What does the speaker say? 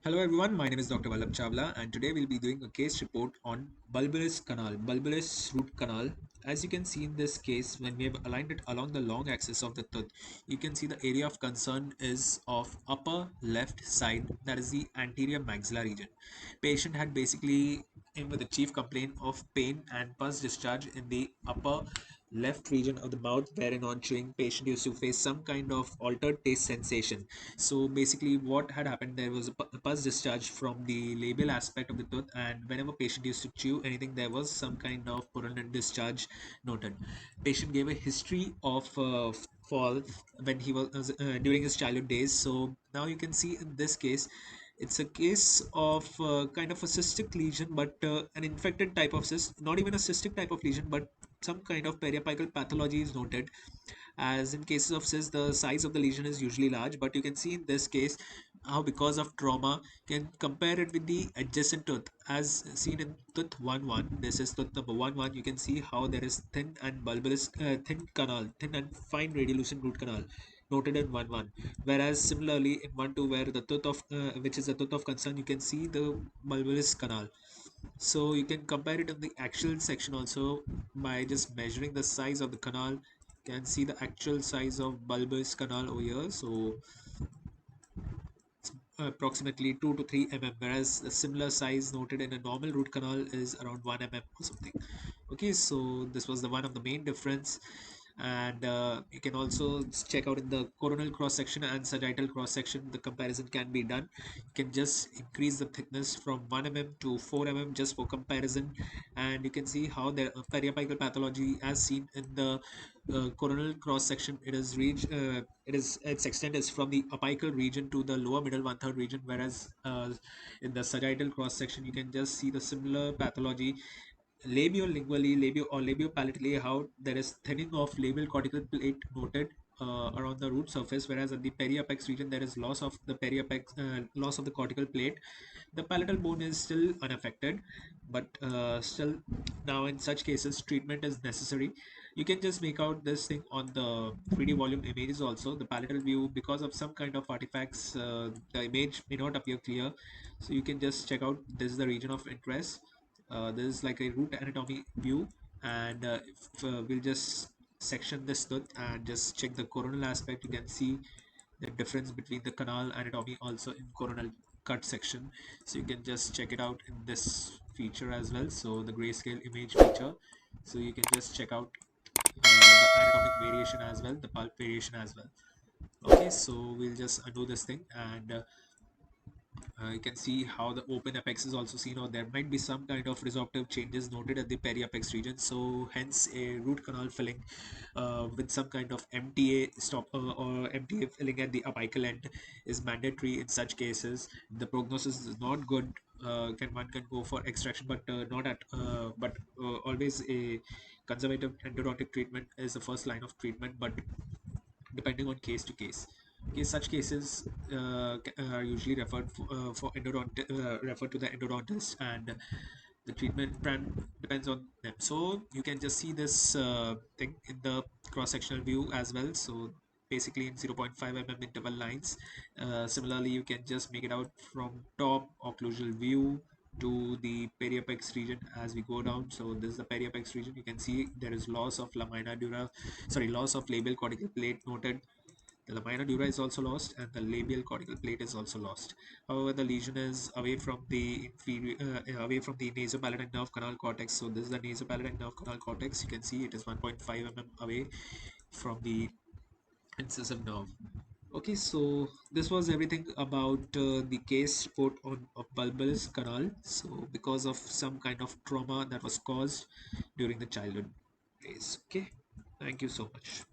Hello everyone, my name is Dr. Vallabh Chawla and today we'll be doing a case report on bulbous root canal. As you can see in this case, when we have aligned it along the long axis of the tooth, you can see the area of concern is of upper left side, that is the anterior maxilla region. Patient had basically in with the chief complaint of pain and pus discharge in the upper left region of the mouth, wherein on chewing patient used to face some kind of altered taste sensation. So basically what had happened, there was a pus discharge from the labial aspect of the tooth, and whenever patient used to chew anything there was some kind of purulent discharge noted. Patient gave a history of fall when he was during his childhood days. So now you can see in this case it's a case of kind of a cystic lesion, but an infected type of cyst, not even a cystic type of lesion, but some kind of periapical pathology is noted. As in cases of cyst, the size of the lesion is usually large, but you can see in this case how because of trauma can compare it with the adjacent tooth as seen in tooth 1-1. This is tooth number 1-1. You can see how there is thin and bulbous thin canal, thin and fine radiolucent root canal noted in 1-1, whereas similarly in 1-2, where the tooth of which is the tooth of concern, you can see the bulbous canal. So you can compare it in the actual section also by just measuring the size of the canal. You can see the actual size of bulbous canal over here. So approximately 2 to 3 mm, whereas a similar size noted in a normal root canal is around 1 mm or something. Okay, so this was the one of the main difference. And you can also check out in the coronal cross section and sagittal cross section, the comparison can be done. You can just increase the thickness from 1 mm to 4 mm just for comparison, and you can see how the periapical pathology as seen in the coronal cross section, it is its extent is from the apical region to the lower middle one-third region, whereas in the sagittal cross section you can just see the similar pathology labiolingually, labio or labiopalatally, how there is thinning of labial cortical plate noted around the root surface, whereas at the periapex region there is loss of the loss of the cortical plate. The palatal bone is still unaffected, but still now in such cases treatment is necessary. You can just make out this thing on the 3D volume images also. The palatal view, because of some kind of artifacts, the image may not appear clear, so you can just check out. This is the region of interest. This is like a root anatomy view, and if we'll just section this tooth and just check the coronal aspect, you can see the difference between the canal anatomy also in coronal cut section. So you can just check it out in this feature as well, so the grayscale image feature. So you can just check out the anatomic variation as well, the pulp variation as well. Okay, so we'll just undo this thing, and you can see how the open apex is also seen, or there might be some kind of resorptive changes noted at the periapex region. So hence a root canal filling with some kind of MTA stop or MTA filling at the apical end is mandatory in such cases. The prognosis is not good. One can go for extraction, but not at always a conservative endodontic treatment is the first line of treatment, but depending on case to case. Okay, such cases are usually referred to the endodontist, and the treatment plan depends on them. So you can just see this thing in the cross-sectional view as well. So basically in 0.5 mm interval lines. Similarly, you can just make it out from top occlusal view to the periapex region as we go down. So this is the periapex region. You can see there is loss of lamina dura, sorry, loss of labial cortical plate noted. The lamina dura is also lost, and the labial cortical plate is also lost. However, the lesion is away from the away from the nasopalatine nerve canal cortex. So this is the nasopalatine nerve canal cortex. You can see it is 1.5 mm away from the incisive nerve. Okay, so this was everything about the case report on of bulbous canal. So because of some kind of trauma that was caused during the childhood days. Okay, thank you so much.